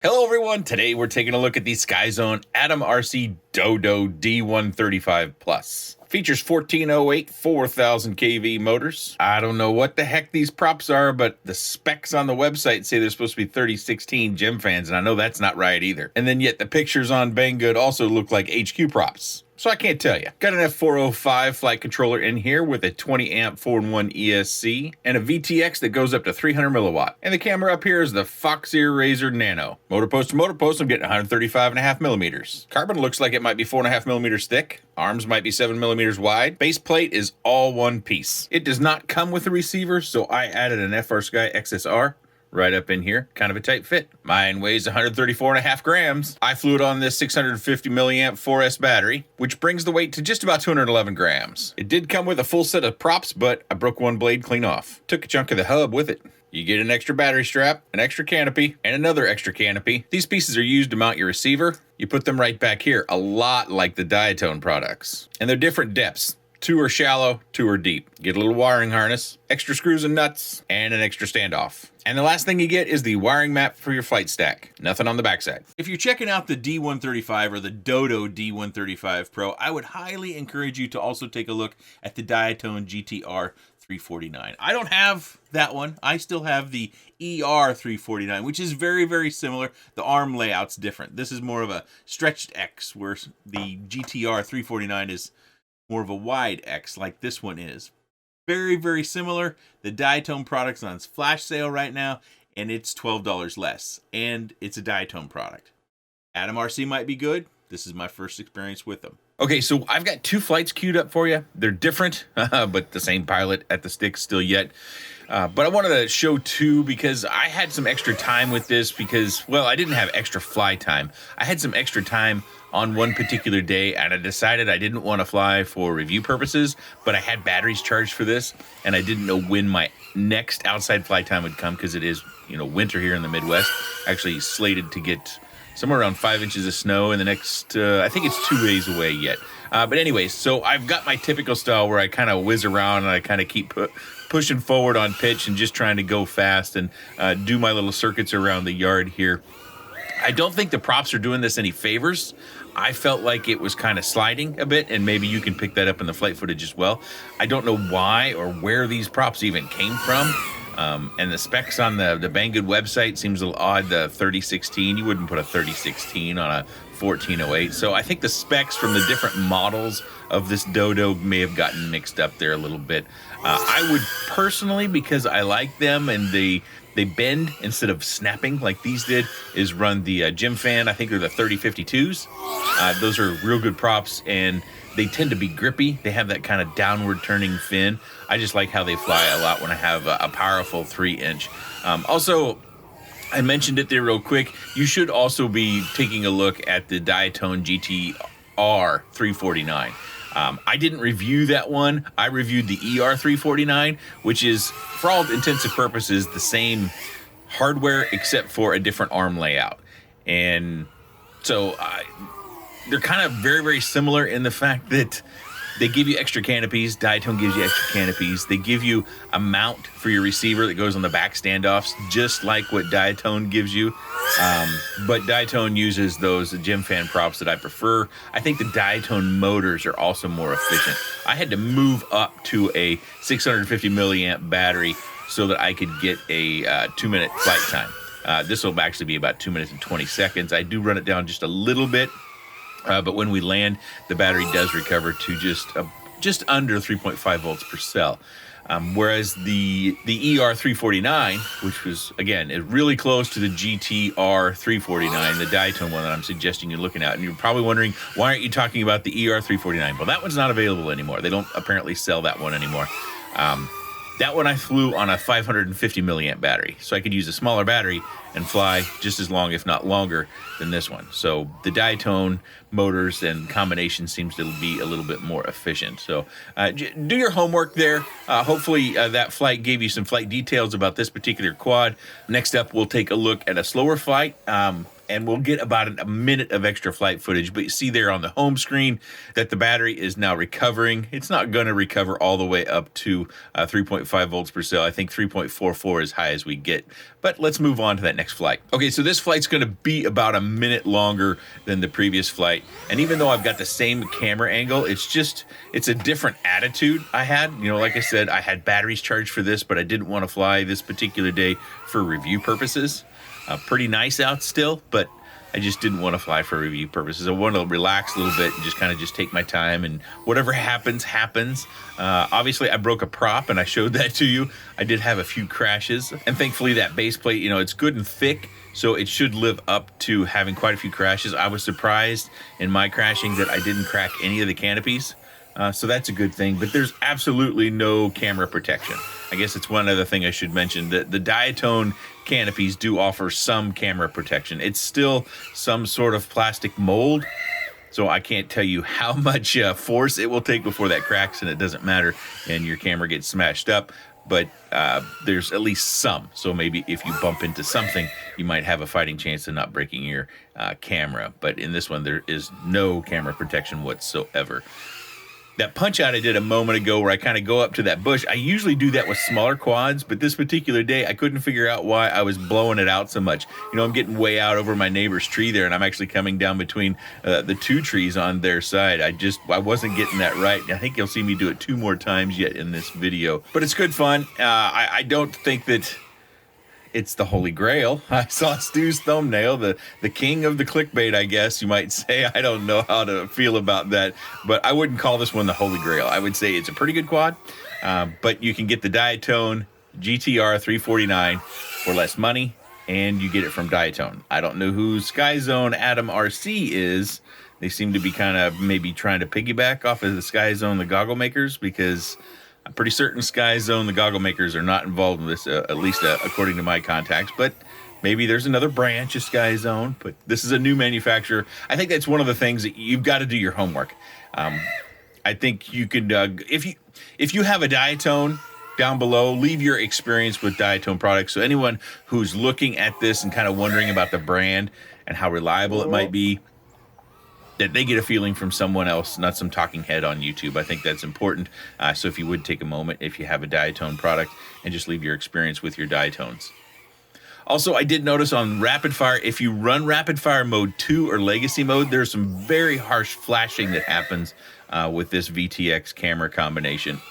Hello everyone, today we're taking a look at the Skyzone AtomRC Dodo D135 Plus. Features 1408 4000 kV motors. I don't know what the heck these props are, but the specs on the website say they're supposed to be 3016 gem fans, and I know that's not right either. And then yet the pictures on Banggood also look like HQ props. So I can't tell you. Got an F405 flight controller in here with a 20 amp 4-in-1 ESC and a VTX that goes up to 300 milliwatt. And the camera up here is the Foxeer Razor Nano. Motor post to motor post, I'm getting 135.5 millimeters. Carbon looks like it might be 4.5 millimeters thick. Arms might be 7 millimeters wide. Base plate is all one piece. It does not come with a receiver, so I added an FrSky XSR right up in here, kind of a tight fit. Mine weighs 134.5 grams. I flew it on this 650 milliamp 4S battery, which brings the weight to just about 211 grams. It did come with a full set of props, but I broke one blade clean off. Took a chunk of the hub with it. You get an extra battery strap, an extra canopy, and another extra canopy. These pieces are used to mount your receiver. You put them right back here, a lot like the Diatone products. And they're different depths. 2 are shallow, 2 are deep. Get a little wiring harness, extra screws and nuts, and an extra standoff. And the last thing you get is the wiring map for your flight stack. Nothing on the backside. If you're checking out the D135 or the Dodo D135 Pro, I would highly encourage you to also take a look at the Diatone GT R349. I don't have that one. I still have the ER349, which is very, very similar. The arm layout's different. This is more of a stretched X, where the GTR 349 is more of a wide X like this one is. Very, very similar. The Diatone product's on flash sale right now, and it's $12 less. And it's a Diatone product. AtomRC might be good. This is my first experience with them. Okay, so I've got 2 flights queued up for you. They're different, but the same pilot at the stick still yet. But I wanted to show 2 because I had some extra time with this because, well, I didn't have extra fly time. I had some extra time on one particular day, and I decided I didn't want to fly for review purposes, but I had batteries charged for this, and I didn't know when my next outside flight time would come because it is, winter here in the Midwest. Actually slated to get somewhere around 5 inches of snow in the next, I think it's 2 days away yet. But anyways, so I've got my typical style where I kind of whiz around and I kind of keep pushing forward on pitch and just trying to go fast and do my little circuits around the yard here. I don't think the props are doing this any favors. I felt like it was kind of sliding a bit, and maybe you can pick that up in the flight footage as well. I don't know why or where these props even came from. And the specs on the Banggood website seems a little odd. The 3016, you wouldn't put a 3016 on a 1408. So I think the specs from the different models of this Dodo may have gotten mixed up there a little bit. I would personally, because I like them and they bend instead of snapping like these did, is run the gem fan. I think they're the 3052s. Those are real good props, and they tend to be grippy. They have that kind of downward turning fin. I just like how they fly a lot when I have a powerful 3-inch. Also, I mentioned it there real quick. You should also be taking a look at the Diatone GT R349. I didn't review that one. I reviewed the ER349, which is, for all intents and purposes, the same hardware except for a different arm layout. And so they're kind of very, very similar in the fact that they give you extra canopies. Diatone gives you extra canopies. They give you a mount for your receiver that goes on the back standoffs, just like what Diatone gives you. But Diatone uses those gem fan props that I prefer. I think the Diatone motors are also more efficient. I had to move up to a 650 milliamp battery so that I could get a 2-minute flight time. This will actually be about 2 minutes and 20 seconds. I do run it down just a little bit. But when we land, the battery does recover to just under 3.5 volts per cell. Whereas the ER349, which was, again, really close to the GTR349, the Diatone one that I'm suggesting you're looking at. And you're probably wondering, why aren't you talking about the ER349? Well, that one's not available anymore. They don't apparently sell that one anymore. That one I flew on a 550 milliamp battery, so I could use a smaller battery and fly just as long, if not longer, than this one. So the Diatone motors and combination seems to be a little bit more efficient. So do your homework there. Hopefully that flight gave you some flight details about this particular quad. Next up, we'll take a look at a slower flight. and we'll get about a minute of extra flight footage. But you see there on the home screen that the battery is now recovering. It's not going to recover all the way up to 3.5 volts per cell. I think 3.44 is high as we get. But let's move on to that next flight. Okay, so this flight's going to be about a minute longer than the previous flight. And even though I've got the same camera angle, it's a different attitude I had. You know, like I said, I had batteries charged for this, but I didn't want to fly this particular day for review purposes. Pretty nice out still, but I just didn't want to fly for review purposes. I want to relax a little bit and just take my time, and whatever happens, happens. Obviously, I broke a prop, and I showed that to you. I did have a few crashes, and thankfully that base plate, you know, it's good and thick, so it should live up to having quite a few crashes. I was surprised in my crashing that I didn't crack any of the canopies. So that's a good thing, but there's absolutely no camera protection. I guess it's one other thing I should mention. The Diatone canopies do offer some camera protection. It's still some sort of plastic mold, so I can't tell you how much force it will take before that cracks, and it doesn't matter, and your camera gets smashed up. But there's at least some. So maybe if you bump into something, you might have a fighting chance of not breaking your camera. But in this one, there is no camera protection whatsoever. That punch out I did a moment ago where I kind of go up to that bush, I usually do that with smaller quads, but this particular day I couldn't figure out why I was blowing it out so much. You know, I'm getting way out over my neighbor's tree there, and I'm actually coming down between the two trees on their side. I wasn't getting that right. I think you'll see me do it 2 more times yet in this video, but it's good fun. I don't think that it's the Holy Grail. I saw Stu's thumbnail, the king of the clickbait, I guess you might say. I don't know how to feel about that, but I wouldn't call this one the Holy Grail. I would say it's a pretty good quad, but you can get the Diatone GT R349 for less money, and you get it from Diatone. I don't know who Skyzone AtomRC is. They seem to be kind of maybe trying to piggyback off of the Skyzone, the goggle makers, because I'm pretty certain Skyzone, the goggle makers, are not involved in this, at least according to my contacts. But maybe there's another branch of Skyzone. But this is a new manufacturer. I think that's one of the things that you've got to do your homework. I think you could, if you have a Diatone, down below, leave your experience with Diatone products. So anyone who's looking at this and kind of wondering about the brand and how reliable it might be, that they get a feeling from someone else, not some talking head on YouTube. I think that's important. So if you would take a moment, if you have a Diatone product, and just leave your experience with your Diatones. Also, I did notice on rapid fire, if you run rapid fire mode 2 or legacy mode, there's some very harsh flashing that happens with this VTX camera combination.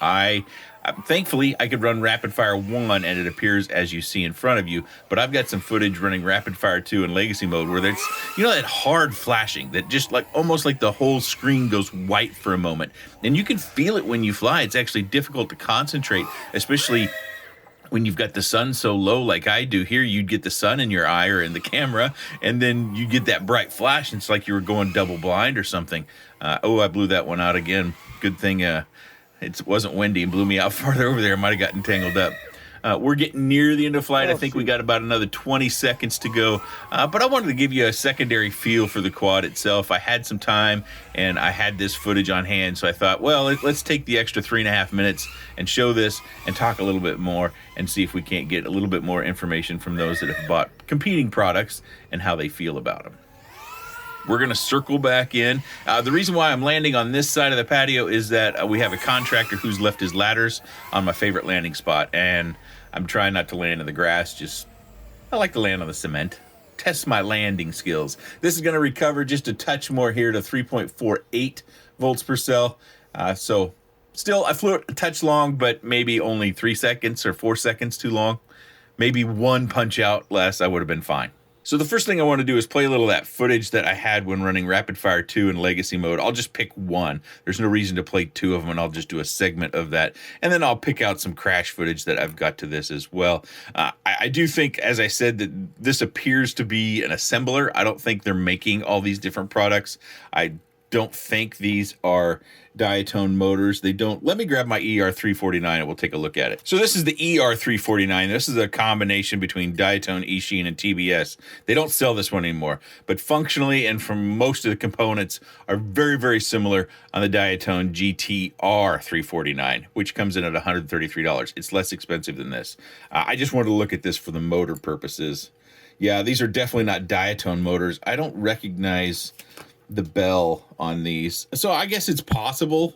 Thankfully, I could run rapid fire 1 and it appears as you see in front of you, but I've got some footage running rapid fire 2 in legacy mode where there's, you know, that hard flashing that just like almost like the whole screen goes white for a moment. And you can feel it when you fly. It's actually difficult to concentrate, especially when you've got the sun so low like I do here. You'd get the sun in your eye or in the camera, and then you get that bright flash, and it's like you were going double blind or something. Oh, I blew that one out again. Good thing it wasn't windy and blew me out farther over there. I might have gotten tangled up. We're getting near the end of flight. I think we got about another 20 seconds to go. But I wanted to give you a secondary feel for the quad itself. I had some time, and I had this footage on hand, so I thought, well, let's take the extra 3.5 minutes and show this and talk a little bit more and see if we can't get a little bit more information from those that have bought competing products and how they feel about them. We're going to circle back in. The reason why I'm landing on this side of the patio is that we have a contractor who's left his ladders on my favorite landing spot, and I'm trying not to land in the grass. I like to land on the cement. Test my landing skills. This is going to recover just a touch more here to 3.48 volts per cell. So still, I flew it a touch long, but maybe only 3 seconds or 4 seconds too long. Maybe 1 punch out less, I would have been fine. So the first thing I want to do is play a little of that footage that I had when running Rapid Fire 2 in Legacy mode. I'll just pick one. There's no reason to play 2 of them, and I'll just do a segment of that. And then I'll pick out some crash footage that I've got to this as well. I do think, as I said, that this appears to be an assembler. I don't think they're making all these different products. I don't think these are Diatone motors. They don't. Let me grab my ER349 and we'll take a look at it. So this is the ER349. This is a combination between Diatone, Eachine, and TBS. They don't sell this one anymore, but functionally and from most of the components are very, very similar on the Diatone GT R349, which comes in at $133. It's less expensive than this. I just wanted to look at this for the motor purposes. Yeah, these are definitely not Diatone motors. I don't recognize the bell on these. So I guess it's possible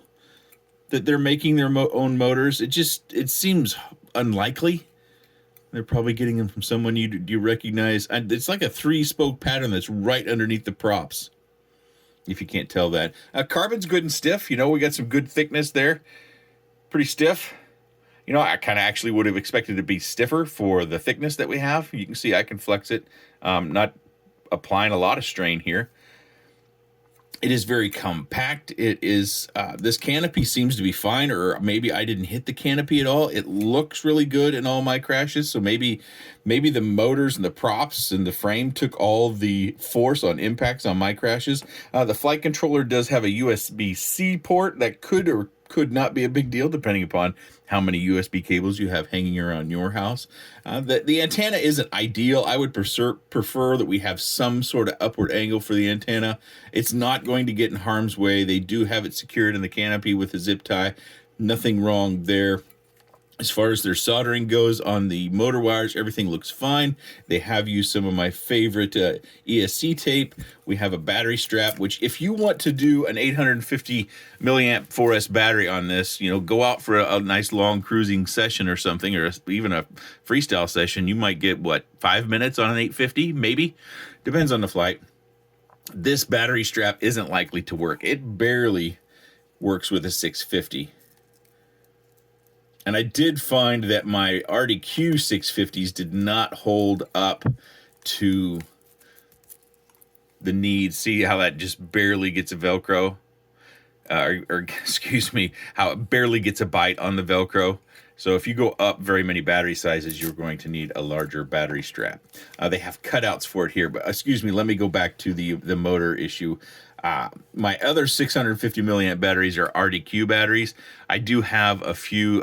that they're making their own motors. It seems unlikely. They're probably getting them from someone you recognize. It's like a 3-spoke pattern that's right underneath the props, if you can't tell that. Carbon's good and stiff. You know, we got some good thickness there. Pretty stiff. You know, I kind of actually would have expected it to be stiffer for the thickness that we have. You can see I can flex it, not applying a lot of strain here. It is very compact. It is, this canopy seems to be fine, or maybe I didn't hit the canopy at all. It looks really good in all my crashes, so maybe the motors and the props and the frame took all the force on impacts on my crashes. The flight controller does have a USB-C port that could or could not be a big deal, depending upon how many USB cables you have hanging around your house. The antenna isn't ideal. I would prefer that we have some sort of upward angle for the antenna. It's not going to get in harm's way. They do have it secured in the canopy with a zip tie. Nothing wrong there. As far as their soldering goes on the motor wires, everything looks fine. They have used some of my favorite ESC tape. We have a battery strap, which if you want to do an 850 milliamp 4S battery on this, you know, go out for a nice long cruising session or something, or even a freestyle session, you might get, what, 5 minutes on an 850, maybe? Depends on the flight. This battery strap isn't likely to work. It barely works with a 650. And I did find that my RDQ 650s did not hold up to the need. See how that just barely gets a Velcro? Or excuse me, how it barely gets a bite on the Velcro. So if you go up very many battery sizes, you're going to need a larger battery strap. They have cutouts for it here, but excuse me, let me go back to the motor issue. My other 650 milliamp batteries are RDQ batteries. I do have a few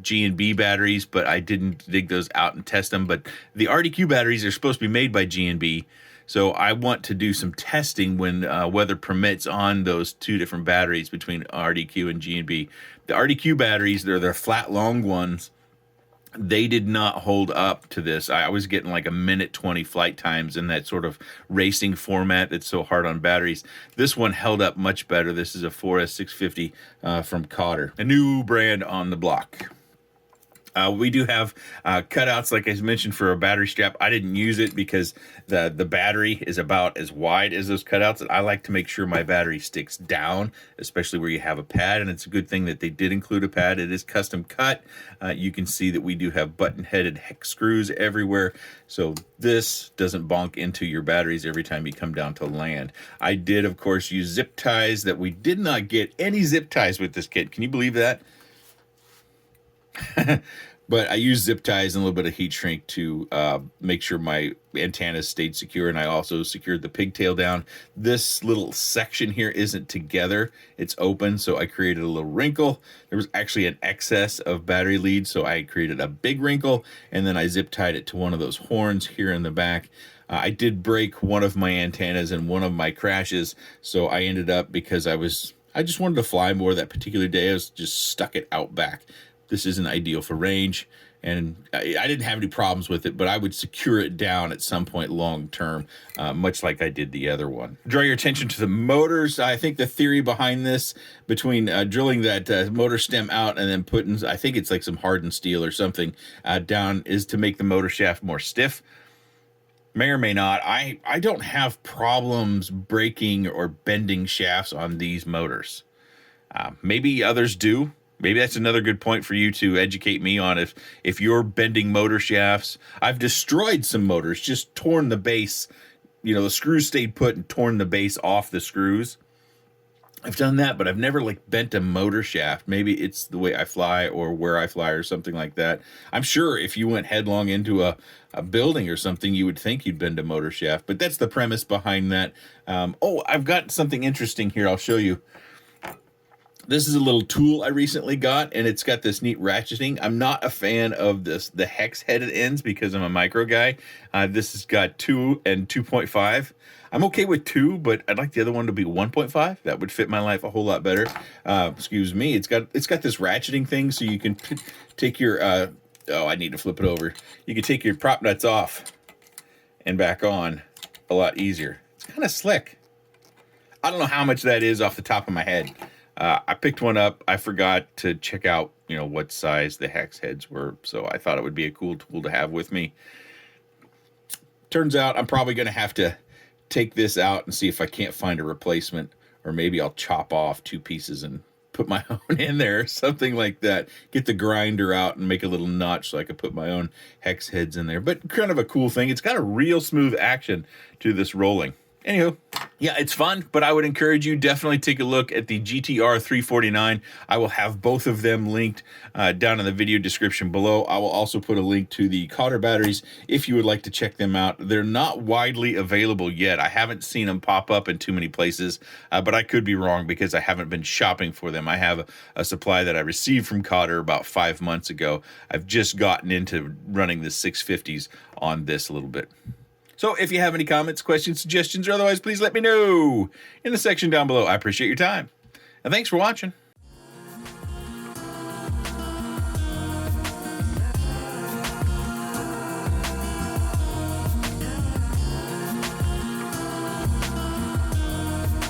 G&B batteries, but I didn't dig those out and test them. But the RDQ batteries are supposed to be made by G&B, so I want to do some testing when weather permits on those two different batteries between RDQ and G&B. The RDQ batteries, they're the flat long ones. They did not hold up to this. I was getting like 1:20 flight times in that sort of racing format that's so hard on batteries. This one held up much better. This is a 4S 650 from Cotter, a new brand on the block. We do have cutouts, like I mentioned, for a battery strap. I didn't use it because the battery is about as wide as those cutouts, and I like to make sure my battery sticks down, especially where you have a pad, and it's a good thing that they did include a pad. It is custom cut. You can see that we do have button-headed hex screws everywhere, so this doesn't bonk into your batteries every time you come down to land. I did, of course, use zip ties. That we did not get any zip ties with this kit. Can you believe that? But I used zip ties and a little bit of heat shrink to make sure my antennas stayed secure, and I also secured the pigtail down. This little section here isn't together. It's open, so I created a little wrinkle. There was actually an excess of battery lead, so I created a big wrinkle, and then I zip tied it to one of those horns here in the back. I did break one of my antennas in one of my crashes, so I ended up, because I just wanted to fly more that particular day, I was just stuck it out back. This isn't ideal for range, and I didn't have any problems with it, but I would secure it down at some point long term, much like I did the other one. Draw your attention to the motors. I think the theory behind this, between drilling that motor stem out and then putting, I think it's like some hardened steel or something down, is to make the motor shaft more stiff. May or may not. I don't have problems breaking or bending shafts on these motors. Maybe others do. Maybe that's another good point for you to educate me on. If you're bending motor shafts, I've destroyed some motors, just torn the base. You know, the screws stayed put and torn the base off the screws. I've done that, but I've never like bent a motor shaft. Maybe it's the way I fly or where I fly or something like that. I'm sure if you went headlong into a building or something, you would think you'd bend a motor shaft, but that's the premise behind that. Oh, I've got something interesting here. I'll show you. This is a little tool I recently got, and it's got this neat ratcheting. I'm not a fan of the hex-headed ends because I'm a micro guy. This has got 2 and 2.5. I'm okay with 2, but I'd like the other one to be 1.5. That would fit my life a whole lot better. Excuse me. It's got this ratcheting thing, so you can take your oh, I need to flip it over. You can take your prop nuts off and back on a lot easier. It's kind of slick. I don't know how much that is off the top of my head. I picked one up. I forgot to check out, you know, what size the hex heads were, so I thought it would be a cool tool to have with me. Turns out I'm probably going to have to take this out and see if I can't find a replacement, or maybe I'll chop off 2 pieces and put my own in there, something like that. Get the grinder out and make a little notch so I could put my own hex heads in there. But kind of a cool thing. It's got a real smooth action to this rolling. Anywho, yeah, it's fun, but I would encourage you definitely take a look at the GT R349. I will have both of them linked down in the video description below. I will also put a link to the Cotter batteries if you would like to check them out. They're not widely available yet. I haven't seen them pop up in too many places, but I could be wrong because I haven't been shopping for them. I have a supply that I received from Cotter about 5 months ago. I've just gotten into running the 650s on this a little bit. So if you have any comments, questions, suggestions, or otherwise, please let me know in the section down below. I appreciate your time. And thanks for watching.